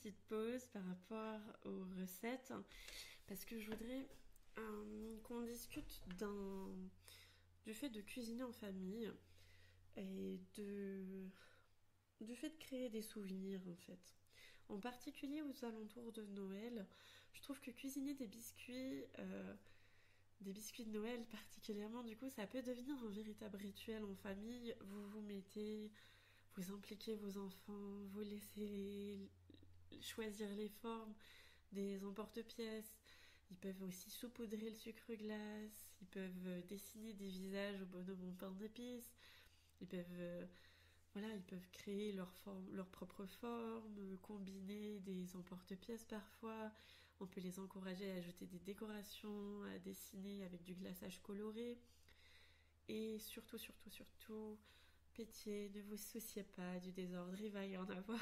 petite pause par rapport aux recettes parce que je voudrais qu'on discute du fait de cuisiner en famille et du fait de créer des souvenirs en fait. En particulier aux alentours de Noël, je trouve que cuisiner des biscuits de Noël particulièrement, du coup, ça peut devenir un véritable rituel en famille. Vous impliquez vos enfants, vous laissez choisir les formes des emporte-pièces. Ils peuvent aussi saupoudrer le sucre glace, ils peuvent dessiner des visages au bonhomme en pain d'épices, ils peuvent, ils peuvent créer leur propre forme, combiner des emporte-pièces parfois. On peut les encourager à ajouter des décorations, à dessiner avec du glaçage coloré. Et surtout, pitié, ne vous souciez pas du désordre, il va y en avoir.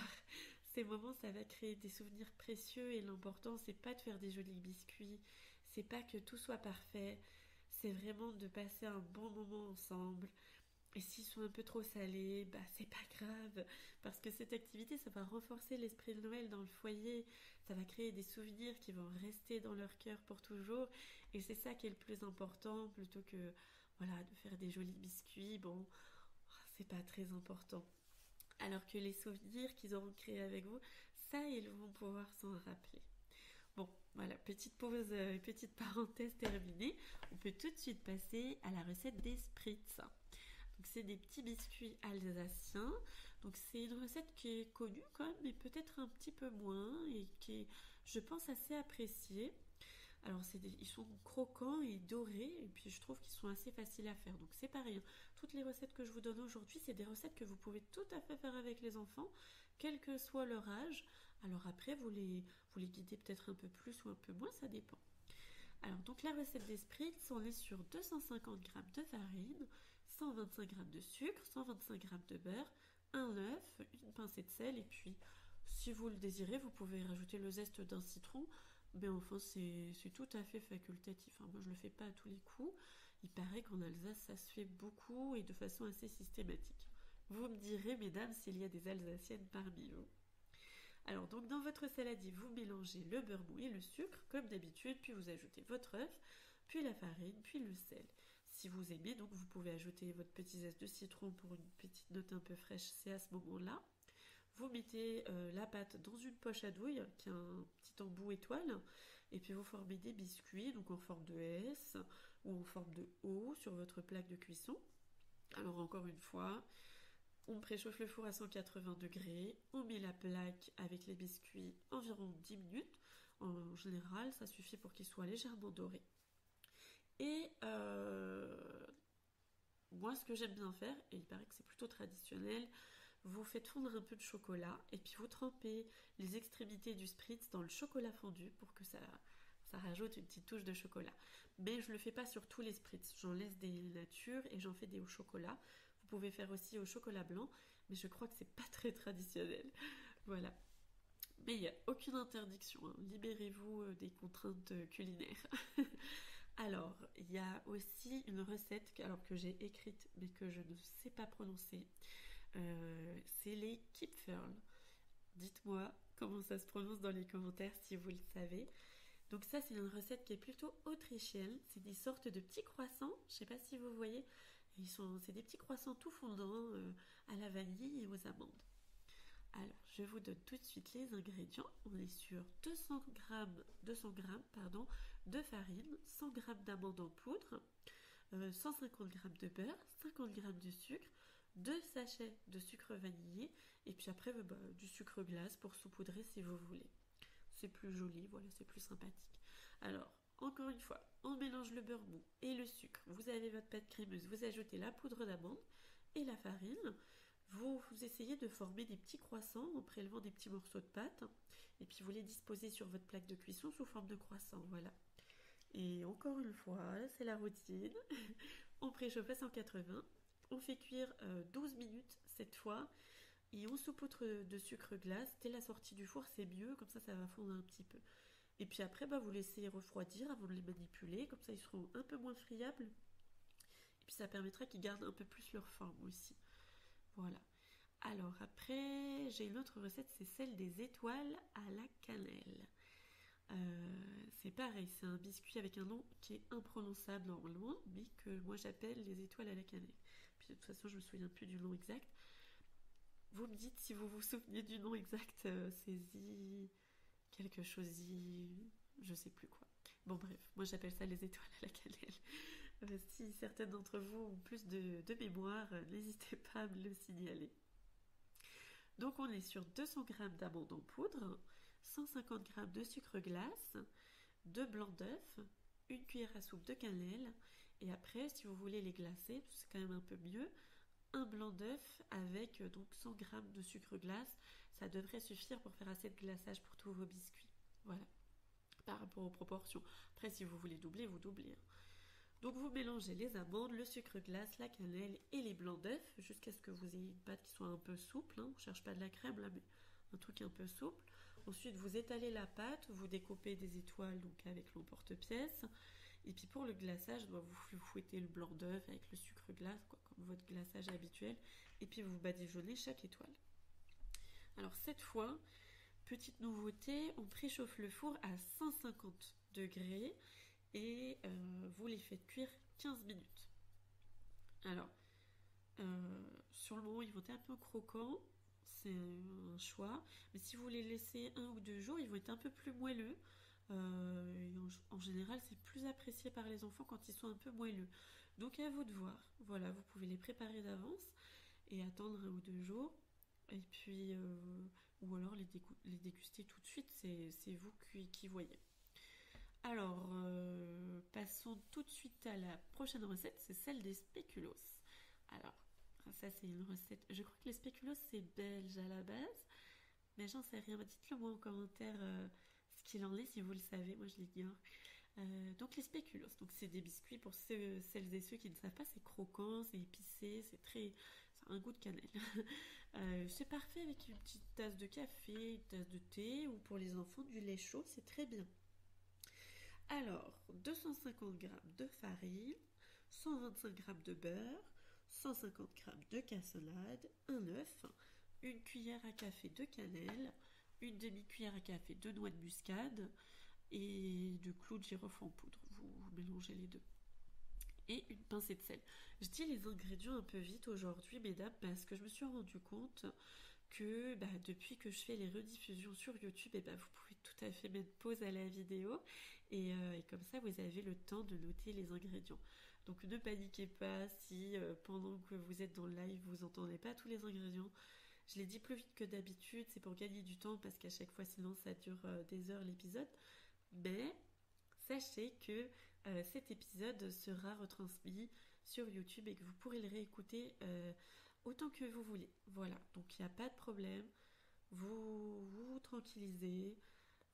Ces moments, ça va créer des souvenirs précieux et l'important, c'est pas de faire des jolis biscuits, c'est pas que tout soit parfait, c'est vraiment de passer un bon moment ensemble. Et s'ils sont un peu trop salés, bah c'est pas grave, parce que cette activité, ça va renforcer l'esprit de Noël dans le foyer, ça va créer des souvenirs qui vont rester dans leur cœur pour toujours, et c'est ça qui est le plus important, plutôt que de faire des jolis biscuits, bon, c'est pas très important. Alors que les souvenirs qu'ils auront créés avec vous, ça, ils vont pouvoir s'en rappeler. Bon, voilà, petite pause, petite parenthèse terminée. On peut tout de suite passer à la recette des spritz. Donc c'est des petits biscuits alsaciens. Donc c'est une recette qui est connue quand même, mais peut-être un petit peu moins et qui est, je pense, assez appréciée. Alors ils sont croquants et dorés et puis je trouve qu'ils sont assez faciles à faire. Donc c'est pareil, toutes les recettes que je vous donne aujourd'hui, c'est des recettes que vous pouvez tout à fait faire avec les enfants, quel que soit leur âge. Alors après, vous les guidez peut-être un peu plus ou un peu moins, ça dépend. Alors donc la recette des spritz, on est sur 250 g de farine, 125 g de sucre, 125 g de beurre, un œuf, une pincée de sel et puis si vous le désirez, vous pouvez rajouter le zeste d'un citron. Mais enfin, c'est tout à fait facultatif. Moi, je le fais pas à tous les coups. Il paraît qu'en Alsace, ça se fait beaucoup et de façon assez systématique. Vous me direz, mesdames, s'il y a des Alsaciennes parmi vous. Alors, donc, dans votre saladier, vous mélangez le beurre mou et le sucre, comme d'habitude, puis vous ajoutez votre œuf, puis la farine, puis le sel. Si vous aimez, donc, vous pouvez ajouter votre petit zeste de citron pour une petite note un peu fraîche, c'est à ce moment-là. Vous mettez la pâte dans une poche à douille qui a un petit embout étoile et puis vous formez des biscuits donc en forme de S ou en forme de O sur votre plaque de cuisson. Alors encore une fois, on préchauffe le four à 180 degrés, on met la plaque avec les biscuits environ 10 minutes. En général, ça suffit pour qu'ils soient légèrement dorés. Et moi, ce que j'aime bien faire, et il paraît que c'est plutôt traditionnel, vous faites fondre un peu de chocolat et puis vous trempez les extrémités du spritz dans le chocolat fondu pour que ça rajoute une petite touche de chocolat. Mais je le fais pas sur tous les spritz, j'en laisse des natures et j'en fais des au chocolat. Vous pouvez faire aussi au chocolat blanc, mais je crois que c'est pas très traditionnel. Voilà. Mais il n'y a aucune interdiction, hein. Libérez-vous des contraintes culinaires. Alors, il y a aussi une recette que j'ai écrite mais que je ne sais pas prononcer. C'est les Kipferl. Dites-moi comment ça se prononce dans les commentaires si vous le savez. Donc ça, c'est une recette qui est plutôt autrichienne. C'est des sortes de petits croissants. Je ne sais pas si vous voyez. C'est des petits croissants tout fondants à la vanille et aux amandes. Alors, je vous donne tout de suite les ingrédients. On est sur 200 g de farine, 100 g d'amandes en poudre, 150 g de beurre, 50 g de sucre, 2 sachets de sucre vanillé et puis après du sucre glace pour saupoudrer si vous voulez. C'est plus joli, voilà, c'est plus sympathique. Alors, encore une fois, on mélange le beurre mou et le sucre. Vous avez votre pâte crémeuse, vous ajoutez la poudre d'amande et la farine. Vous essayez de former des petits croissants en prélevant des petits morceaux de pâte et puis vous les disposez sur votre plaque de cuisson sous forme de croissant, voilà. Et encore une fois, c'est la routine. On préchauffe à 180, on fait cuire 12 minutes cette fois et on saupoudre de sucre glace. Dès la sortie du four, c'est mieux, comme ça va fondre un petit peu. Et puis après, vous laissez refroidir avant de les manipuler, comme ça ils seront un peu moins friables. Et puis ça permettra qu'ils gardent un peu plus leur forme aussi. Voilà. Alors après, après, j'ai une autre recette, c'est celle des étoiles à la cannelle. C'est pareil, c'est un biscuit avec un nom qui est imprononçable normalement, mais que moi j'appelle les étoiles à la cannelle. Puis de toute façon, je me souviens plus du nom exact. Vous me dites si vous vous souvenez du nom exact, c'est quelque chose, je sais plus quoi. Bon bref, moi j'appelle ça les étoiles à la cannelle. Si certaines d'entre vous ont plus de mémoire, n'hésitez pas à me le signaler. Donc on est sur 200 g d'amandes en poudre, 150 g de sucre glace, 2 blancs d'œufs, une cuillère à soupe de cannelle, et après si vous voulez les glacer, c'est quand même un peu mieux, un blanc d'œuf avec donc 100 g de sucre glace, ça devrait suffire pour faire assez de glaçage pour tous vos biscuits. Voilà, par rapport aux proportions. Après si vous voulez doubler, vous doublez. Donc vous mélangez les amandes, le sucre glace, la cannelle et les blancs d'œufs jusqu'à ce que vous ayez une pâte qui soit un peu souple. On ne cherche pas de la crème là, mais un truc un peu souple. Ensuite, vous étalez la pâte, vous découpez des étoiles donc avec l'emporte-pièce. Et puis pour le glaçage, vous fouettez le blanc d'œuf avec le sucre glace, quoi, comme votre glaçage habituel. Et puis vous badigeonnez chaque étoile. Alors cette fois, petite nouveauté, on préchauffe le four à 150 degrés et vous les faites cuire 15 minutes. Alors, sur le moment, ils vont être un peu croquants, c'est un choix, mais si vous les laissez 1 ou 2 jours, ils vont être un peu plus moelleux. En général, c'est plus apprécié par les enfants quand ils sont un peu moelleux. Donc à vous de voir. Voilà, vous pouvez les préparer d'avance et attendre 1 ou 2 jours. Et puis, ou alors les déguster tout de suite, c'est vous qui voyez. Alors, passons tout de suite à la prochaine recette, c'est celle des spéculoos. Alors, ça c'est une recette, je crois que les spéculoos c'est belge à la base, mais j'en sais rien. Dites-le moi en commentaire ce qu'il en est si vous le savez, moi je l'ignore. Donc les spéculoos, donc c'est des biscuits pour celles et ceux qui ne savent pas, c'est croquant, c'est épicé, ça a un goût de cannelle. C'est parfait avec une petite tasse de café, une tasse de thé ou pour les enfants du lait chaud, c'est très bien. Alors, 250 g de farine, 125 g de beurre, 150 g de cassonade, un œuf, une cuillère à café de cannelle, une demi-cuillère à café de noix de muscade et de clous de girofle en poudre. Vous mélangez les deux. Et une pincée de sel. Je dis les ingrédients un peu vite aujourd'hui, mesdames, parce que je me suis rendu compte que depuis que je fais les rediffusions sur YouTube, vous pouvez tout à fait mettre pause à la vidéo et comme ça vous avez le temps de noter les ingrédients. Donc ne paniquez pas si pendant que vous êtes dans le live vous n'entendez pas tous les ingrédients. Je l'ai dit plus vite que d'habitude, c'est pour gagner du temps parce qu'à chaque fois sinon ça dure des heures l'épisode. Mais sachez que cet épisode sera retransmis sur YouTube et que vous pourrez le réécouter autant que vous voulez. Voilà, donc il n'y a pas de problème. Vous tranquillisez.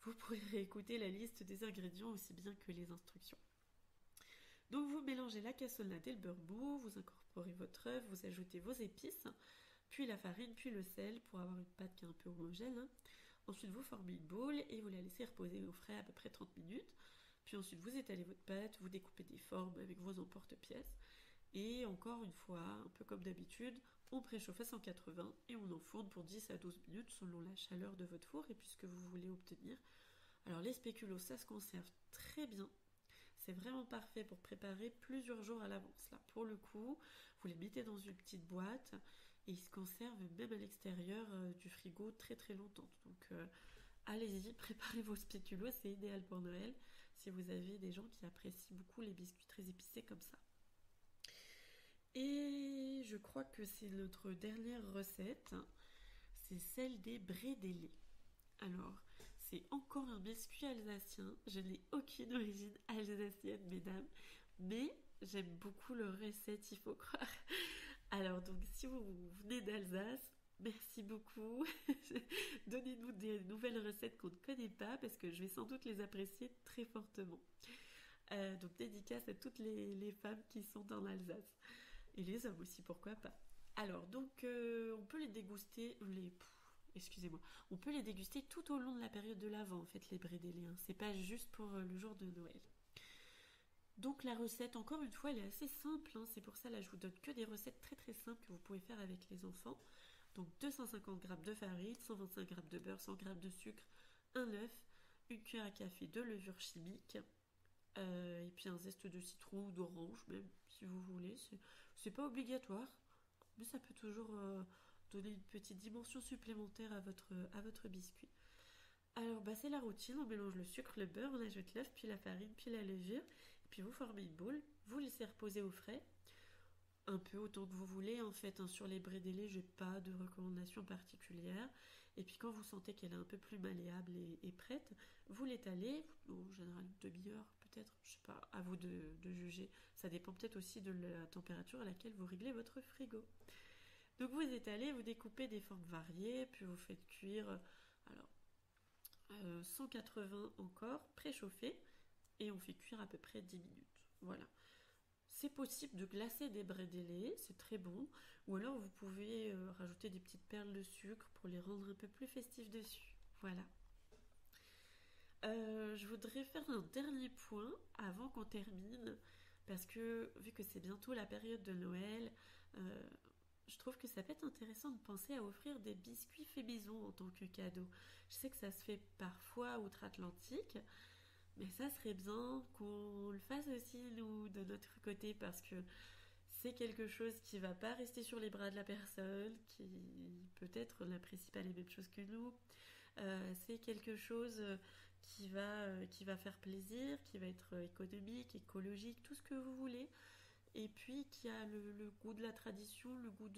Vous pourrez réécouter la liste des ingrédients aussi bien que les instructions. Donc vous mélangez la cassonade et le beurre mou, vous incorporez votre œuf, vous ajoutez vos épices, puis la farine, puis le sel pour avoir une pâte qui est un peu homogène. Ensuite vous formez une boule et vous la laissez reposer au frais à peu près 30 minutes. Puis ensuite vous étalez votre pâte, vous découpez des formes avec vos emporte-pièces. Et encore une fois, un peu comme d'habitude, on préchauffe à 180 et on enfourne pour 10 à 12 minutes selon la chaleur de votre four et puis ce que vous voulez obtenir. Alors les spéculoos, ça se conserve très bien. C'est vraiment parfait pour préparer plusieurs jours à l'avance. Là, pour le coup, vous les mettez dans une petite boîte et ils se conservent même à l'extérieur du frigo très très longtemps. Donc allez-y, préparez vos spéculoos, c'est idéal pour Noël si vous avez des gens qui apprécient beaucoup les biscuits très épicés comme ça. Et je crois que c'est notre dernière recette, c'est celle des brédélés. Alors, c'est encore un biscuit alsacien, je n'ai aucune origine alsacienne, mesdames, mais j'aime beaucoup leur recette, il faut croire. Alors, donc, si vous venez d'Alsace, merci beaucoup. Donnez-nous des nouvelles recettes qu'on ne connaît pas, parce que je vais sans doute les apprécier très fortement. Donc, dédicace à toutes les femmes qui sont en Alsace. Et les hommes aussi, pourquoi pas. Alors, donc, on peut les déguster, on peut les déguster tout au long de la période de l'Avent, en fait, les brédélés. C'est pas juste pour le jour de Noël. Donc, la recette, encore une fois, elle est assez simple. C'est pour ça, là, je vous donne que des recettes très très simples que vous pouvez faire avec les enfants. Donc 250 g de farine, 125 g de beurre, 100 g de sucre, un œuf, une cuillère à café de levure chimique, et puis un zeste de citron ou d'orange, même si vous voulez. C'est pas obligatoire, mais ça peut toujours donner une petite dimension supplémentaire à votre biscuit. Alors c'est la routine, on mélange le sucre, le beurre, on ajoute l'œuf, puis la farine, puis la levure, et puis vous formez une boule, vous laissez reposer au frais, un peu autant que vous voulez en fait, hein. Sur les brédélés, j'ai pas de recommandation particulière. Et puis quand vous sentez qu'elle est un peu plus malléable et prête, vous l'étalez, en général une demi-heure peut-être, je sais pas, à vous de juger. Ça dépend peut-être aussi de la température à laquelle vous réglez votre frigo. Donc vous étalez, vous découpez des formes variées, puis vous faites cuire, alors 180 encore, préchauffé, et on fait cuire à peu près 10 minutes. Voilà. C'est possible de glacer des brédélés, c'est très bon. Ou alors vous pouvez rajouter des petites perles de sucre pour les rendre un peu plus festifs dessus. Voilà. Je voudrais faire un dernier point avant qu'on termine. Parce que vu que c'est bientôt la période de Noël, euh, je trouve que ça peut être intéressant de penser à offrir des biscuits faits maison en tant que cadeau. Je sais que ça se fait parfois outre-Atlantique, mais ça serait bien qu'on le fasse aussi nous de notre côté parce que c'est quelque chose qui va pas rester sur les bras de la personne, qui peut-être n'apprécie pas les mêmes choses que nous. C'est quelque chose qui va faire plaisir, qui va être économique, écologique, tout ce que vous voulez. Et puis qui a le goût de la tradition, le goût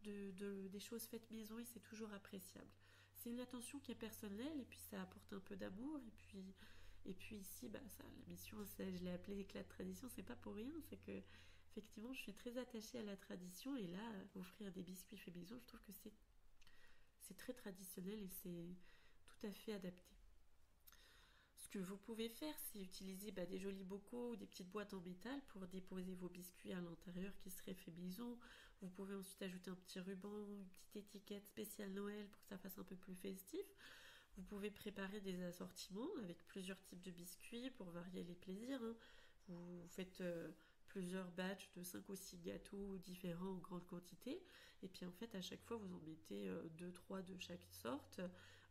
des choses faites maison et c'est toujours appréciable. C'est une attention qui est personnelle et puis ça apporte un peu d'amour et puis ici, la mission, je l'ai appelée éclat de tradition, c'est pas pour rien, c'est que effectivement, je suis très attachée à la tradition et là, offrir des biscuits faits maison, je trouve que c'est très traditionnel et c'est tout à fait adapté. Ce que vous pouvez faire, c'est utiliser des jolis bocaux ou des petites boîtes en métal pour déposer vos biscuits à l'intérieur qui seraient faits maison. Vous pouvez ensuite ajouter un petit ruban, une petite étiquette spéciale Noël pour que ça fasse un peu plus festif. Vous pouvez préparer des assortiments avec plusieurs types de biscuits pour varier les plaisirs, hein. Vous faites plusieurs batchs de 5 ou 6 gâteaux différents en grande quantité. Et puis en fait, à chaque fois, vous en mettez 2-3 de chaque sorte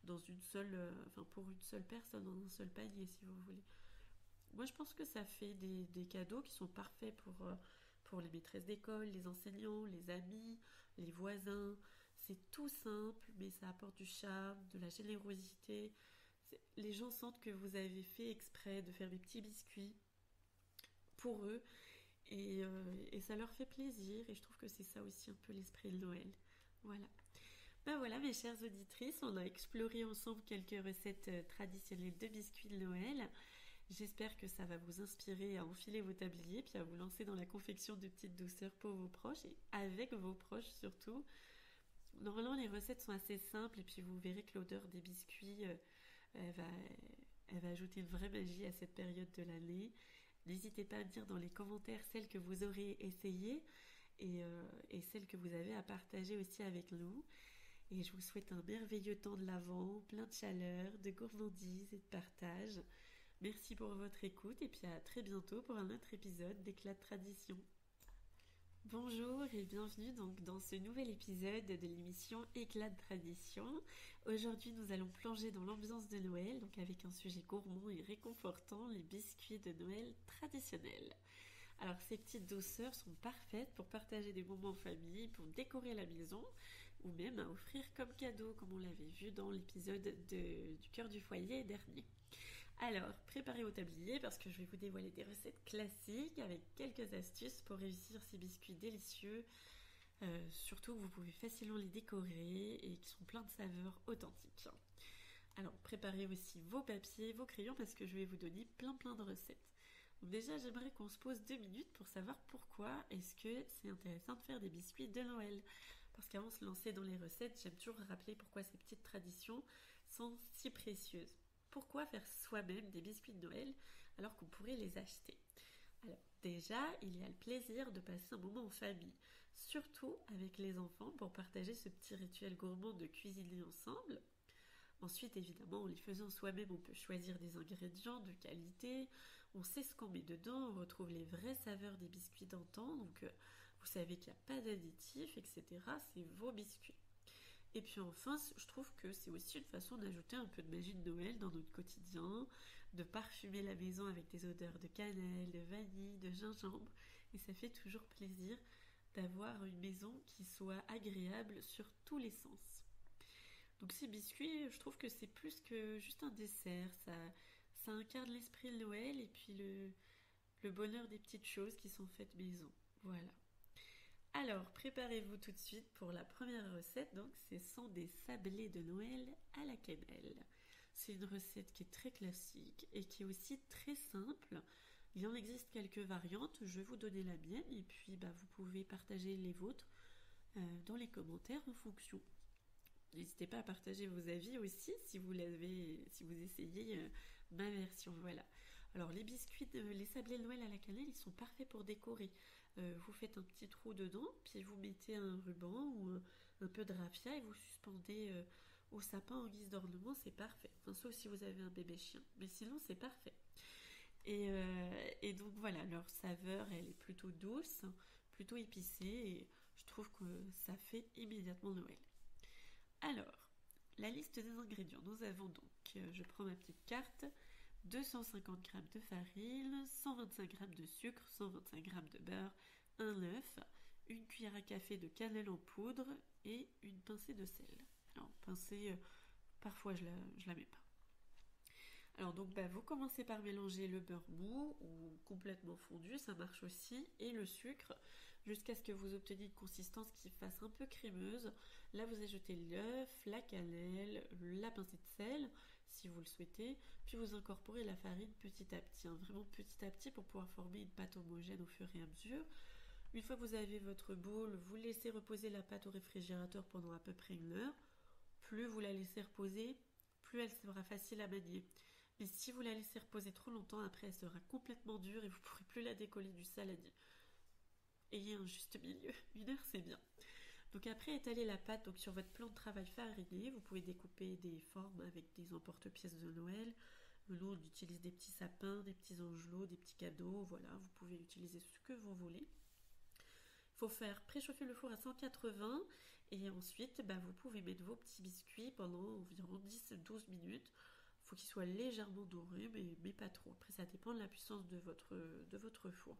dans une seule, pour une seule personne, dans un seul panier si vous voulez. Moi, je pense que ça fait des cadeaux qui sont parfaits pour les maîtresses d'école, les enseignants, les amis, les voisins. C'est tout simple, mais ça apporte du charme, de la générosité. Les gens sentent que vous avez fait exprès de faire des petits biscuits pour eux et ça leur fait plaisir. Et je trouve que c'est ça aussi un peu l'esprit de Noël. Voilà. Voilà mes chères auditrices, on a exploré ensemble quelques recettes traditionnelles de biscuits de Noël. J'espère que ça va vous inspirer à enfiler vos tabliers puis à vous lancer dans la confection de petites douceurs pour vos proches et avec vos proches surtout. Normalement les recettes sont assez simples et puis vous verrez que l'odeur des biscuits elle va, elle va ajouter une vraie magie à cette période de l'année. N'hésitez pas à me dire dans les commentaires celles que vous aurez essayées et celles que vous avez à partager aussi avec nous. Et je vous souhaite un merveilleux temps de l'Avent, plein de chaleur, de gourmandise et de partage. Merci pour votre écoute et puis à très bientôt pour un autre épisode d'Éclat de tradition. Bonjour et bienvenue donc dans ce nouvel épisode de l'émission Éclat de tradition. Aujourd'hui nous allons plonger dans l'ambiance de Noël, donc avec un sujet gourmand et réconfortant, les biscuits de Noël traditionnels. Alors ces petites douceurs sont parfaites pour partager des moments en famille, pour décorer la maison ou même à offrir comme cadeau comme on l'avait vu dans l'épisode du cœur du foyer dernier. Alors, préparez vos tabliers parce que je vais vous dévoiler des recettes classiques avec quelques astuces pour réussir ces biscuits délicieux. Surtout que vous pouvez facilement les décorer et qui sont pleins de saveurs authentiques. Alors, préparez aussi vos papiers, vos crayons parce que je vais vous donner plein de recettes. Donc déjà, j'aimerais qu'on se pose 2 minutes pour savoir pourquoi est-ce que c'est intéressant de faire des biscuits de Noël. Parce qu'avant de se lancer dans les recettes, j'aime toujours rappeler pourquoi ces petites traditions sont si précieuses. Pourquoi faire soi-même des biscuits de Noël alors qu'on pourrait les acheter? Alors déjà, il y a le plaisir de passer un moment en famille, surtout avec les enfants pour partager ce petit rituel gourmand de cuisiner ensemble. Ensuite, évidemment, en les faisant soi-même, on peut choisir des ingrédients de qualité, on sait ce qu'on met dedans, on retrouve les vraies saveurs des biscuits d'antan, donc vous savez qu'il n'y a pas d'additifs, etc. C'est vos biscuits. Et puis enfin, je trouve que c'est aussi une façon d'ajouter un peu de magie de Noël dans notre quotidien, de parfumer la maison avec des odeurs de cannelle, de vanille, de gingembre. Et ça fait toujours plaisir d'avoir une maison qui soit agréable sur tous les sens. Donc ces biscuits, je trouve que c'est plus que juste un dessert. Ça incarne l'esprit de Noël et puis le bonheur des petites choses qui sont faites maison. Voilà. Alors, préparez-vous tout de suite pour la première recette. Donc, ce sont des sablés de Noël à la cannelle. C'est une recette qui est très classique et qui est aussi très simple. Il en existe quelques variantes. Je vais vous donner la mienne et puis vous pouvez partager les vôtres dans les commentaires en fonction. N'hésitez pas à partager vos avis aussi si vous essayez ma version. Voilà. Alors les biscuits, les sablés de Noël à la cannelle, ils sont parfaits pour décorer. Vous faites un petit trou dedans, puis vous mettez un ruban ou un peu de raffia et vous suspendez au sapin en guise d'ornement, c'est parfait. Enfin, sauf si vous avez un bébé chien, mais sinon c'est parfait. Et donc voilà, leur saveur, elle est plutôt douce, plutôt épicée, et je trouve que ça fait immédiatement Noël. Alors, la liste des ingrédients. Nous avons donc, je prends ma petite carte, 250 g de farine, 125 g de sucre, 125 g de beurre, un œuf, une cuillère à café de cannelle en poudre et une pincée de sel. Alors, pincée, parfois je la mets pas. Alors donc vous commencez par mélanger le beurre mou ou complètement fondu, ça marche aussi, et le sucre jusqu'à ce que vous obteniez une consistance qui fasse un peu crémeuse. Là vous ajoutez l'œuf, la cannelle, la pincée de sel si vous le souhaitez, puis vous incorporez la farine petit à petit, vraiment petit à petit pour pouvoir former une pâte homogène au fur et à mesure. Une fois que vous avez votre boule, vous laissez reposer la pâte au réfrigérateur pendant à peu près 1 heure. Plus vous la laissez reposer, plus elle sera facile à manier. Mais si vous la laissez reposer trop longtemps, après elle sera complètement dure et vous ne pourrez plus la décoller du saladier. Ayez un juste milieu, 1 heure c'est bien. Donc après étalez la pâte donc sur votre plan de travail fariné, vous pouvez découper des formes avec des emporte-pièces de Noël. Nous on utilise des petits sapins, des petits angelots, des petits cadeaux, voilà, vous pouvez utiliser ce que vous voulez. Il faut faire préchauffer le four à 180 et ensuite vous pouvez mettre vos petits biscuits pendant environ 10-12 minutes. Il faut qu'ils soient légèrement dorés mais pas trop. Après ça dépend de la puissance de votre four.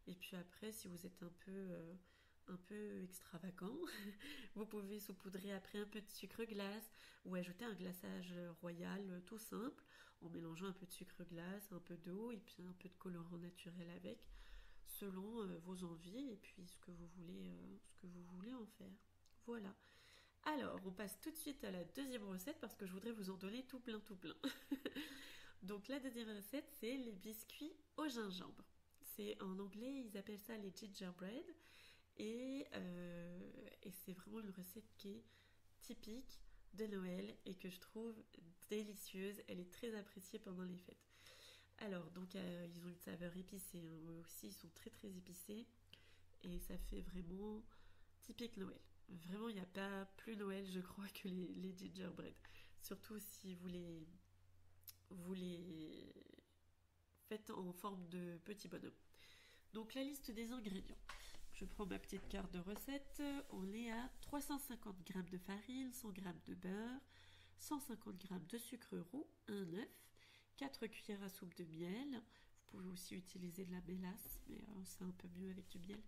Et puis après si vous êtes un peu extravagant, vous pouvez saupoudrer après un peu de sucre glace ou ajouter un glaçage royal tout simple en mélangeant un peu de sucre glace, un peu d'eau et puis un peu de colorant naturel avec, selon vos envies et puis ce que vous voulez en faire. Voilà. Alors, on passe tout de suite à la deuxième recette parce que je voudrais vous en donner tout plein. Donc la deuxième recette, c'est les biscuits au gingembre. C'est en anglais, ils appellent ça les gingerbread. Et c'est vraiment une recette qui est typique de Noël et que je trouve délicieuse. Elle est très appréciée pendant les fêtes. Alors, donc, ils ont une saveur épicée. Eux aussi, ils sont très très épicés. Et ça fait vraiment typique Noël. Vraiment, il n'y a pas plus Noël, je crois, que les gingerbread. Surtout si vous les faites en forme de petits bonhommes. Donc, la liste des ingrédients. Je prends ma petite carte de recette. On est à 350 g de farine, 100 g de beurre, 150 g de sucre roux, un œuf, 4 cuillères à soupe de miel. Vous pouvez aussi utiliser de la mélasse, mais c'est un peu mieux avec du miel.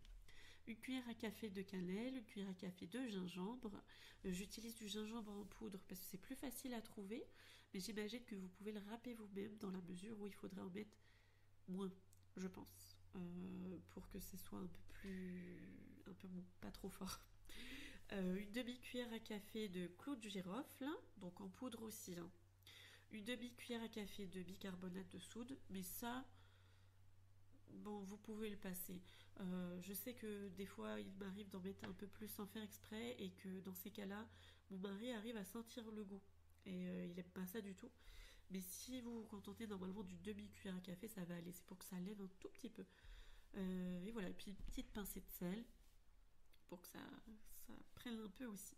Une cuillère à café de cannelle, une cuillère à café de gingembre. J'utilise du gingembre en poudre parce que c'est plus facile à trouver, mais j'imagine que vous pouvez le râper vous-même dans la mesure où il faudrait en mettre moins, je pense. Pour que ce soit un peu pas trop fort. Une demi-cuillère à café de clou de girofle, donc en poudre aussi. Une demi-cuillère à café de bicarbonate de soude, mais ça, bon, vous pouvez le passer. Je sais que des fois, il m'arrive d'en mettre un peu plus sans faire exprès et que dans ces cas-là, mon mari arrive à sentir le goût. Et il n'aime pas ça du tout. Mais si vous vous contentez normalement d'une demi-cuillère à café, ça va aller. C'est pour que ça lève un tout petit peu. Et voilà, et puis une petite pincée de sel pour que ça prenne un peu aussi.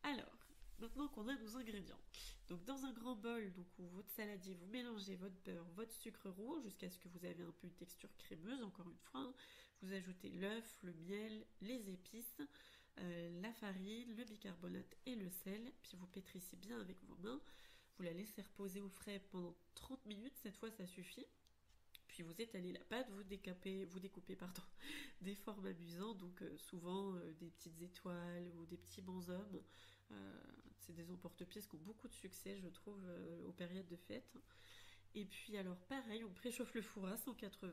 Alors, maintenant qu'on a nos ingrédients, donc dans un grand bol, donc où votre saladier, vous mélangez votre beurre, votre sucre roux jusqu'à ce que vous avez un peu une texture crémeuse. Encore une fois, vous ajoutez l'œuf, le miel, les épices. la farine, le bicarbonate et le sel, puis vous pétrissez bien avec vos mains. Vous la laissez reposer au frais pendant 30 minutes, cette fois ça suffit. Puis vous étalez la pâte, vous découpez des formes amusantes, donc souvent des petites étoiles ou des petits bonshommes. Euh, c'est des emporte-pièces qui ont beaucoup de succès, je trouve, aux périodes de fête. Et puis alors pareil, on préchauffe le four à 180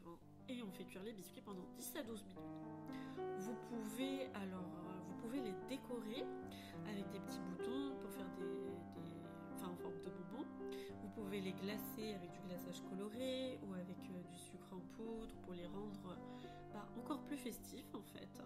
et on fait cuire les biscuits pendant 10 à 12 minutes. Vous pouvez les décorer avec des petits boutons pour faire enfin en forme de bonbons. Vous pouvez les glacer avec du glaçage coloré ou avec du sucre en poudre pour les rendre encore plus festifs en fait.